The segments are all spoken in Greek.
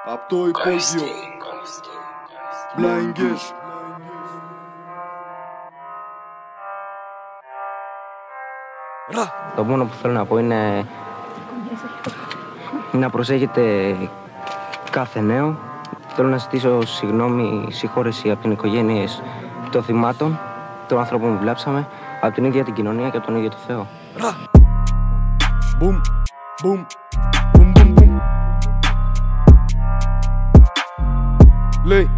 Απ' το υπόγειο Blinders. Το μόνο που θέλω να πω είναι να προσέχετε κάθε νέο. Θέλω να ζητήσω συγχώρεση από την οικογένειες των θυμάτων, των άνθρωπων που βλάψαμε, από την ίδια την κοινωνία και από τον ίδιο το Θεό. Boom, boom, boom, boom, boom. Λέει,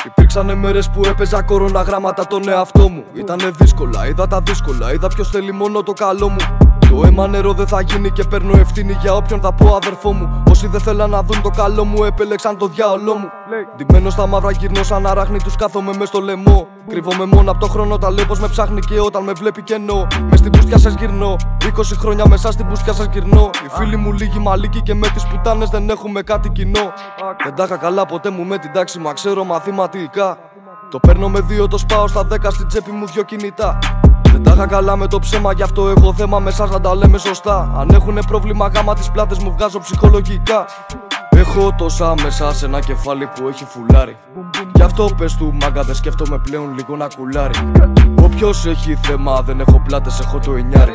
υπήρξανε μέρες που έπαιζα κοροναγράμματα τον εαυτό μου. Ήτανε δύσκολα, είδα τα δύσκολα, είδα ποιος θέλει μόνο το καλό μου. Το αίμα νερό δεν θα γίνει και παίρνω ευθύνη για όποιον θα πω αδερφό μου. Όσοι δεν θέλαν να δουν το καλό μου επέλεξαν το διάολό μου. Ντυμένος στα μαύρα γυρνώ σαν αράχνη, τους κάθομαι μες στο λαιμό. Κρύβομαι μόνο απ' το χρόνο, τα λέω πως με ψάχνει και όταν με βλέπει κενό. Μες στην πουστιά σας γυρνώ, 20 χρόνια μέσα στην πουστιά σας γυρνώ. Οι φίλοι μου λίγοι μαλίκοι και με τις πουτάνες δεν έχουμε κάτι κοινό. Δεν τα είχα καλά ποτέ μου με την τάξη, μα ξέρω μαθηματικά. Το παίρνω με 2, το σπάω στα 10, στην τσέπη μου 2 κινητά. Δεν τα είχα καλά με το ψέμα, γι' αυτό έχω θέμα με εσάς να τα λέμε σωστά. Αν έχουνε πρόβλημα γάμα τις πλάτες μου βγάζω ψυχολογικά. Έχω τόσα μέσα σε ένα κεφάλι που έχει φουλάρι. Γι' αυτό πες του μάγκα δεν σκέφτομαι πλέον λίγο να κουλάρει. Όποιος έχει θέμα δεν έχω πλάτες, έχω το εννιάρι.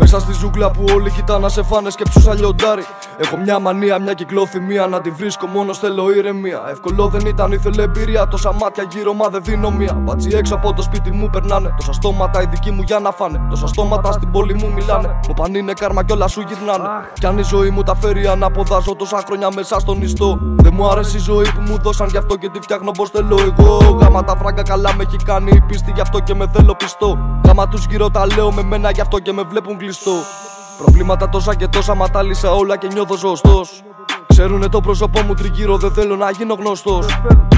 Μέσα στη ζούγκλα που όλοι κοιτά να σε φάνε σκέψου λιοντάρι. Έχω μια μανία, μια κυκλοθυμία, να τη βρίσκω μόνος θέλω ηρεμία. Εύκολο δεν ήταν, ήθελε εμπειρία. Τόσα μάτια γύρω μα δεν δίνω μία. Μπάτσι έξω από το σπίτι μου περνάνε. Τόσα στόματα οι δικοί μου για να φάνε. Τόσα στόματα στην πόλη μου μιλάνε. Μου παν είναι κάρμα κι όλα σου γυρνάνε. Κι αν η ζωή μου τα φέρει ανάποδα, ζω τόσα χρόνια μέσα στον ιστό. Δεν μου άρεσε η ζωή που μου δώσαν, γι' αυτό και τη φτιάχνω πως θέλω εγώ. Γάμα τα φράγκα καλά με έχει κάνει η πίστη, γι' αυτό και με θέλω πιστό. Γάμα τους γύρω τα λέω με μένα, γι' αυτό και με βλέπουν κλειστό. Προβλήματα τόσα και τόσα, μα τα λύσα όλα και νιώθω σωστός. Ξέρουνε το πρόσωπό μου τριγύρω, δεν θέλω να γίνω γνωστός.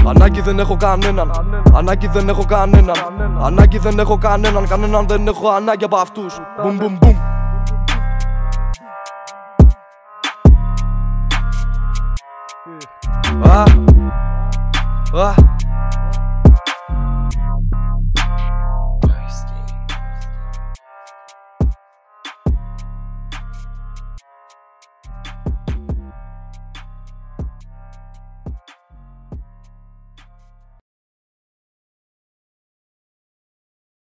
Ανάγκη δεν έχω κανέναν, ανάγκη δεν έχω κανέναν. Ανάγκη δεν έχω κανέναν, κανέναν δεν έχω ανάγκη από αυτούς. Μπουμ μπουμ μπουμ. Ah, ah.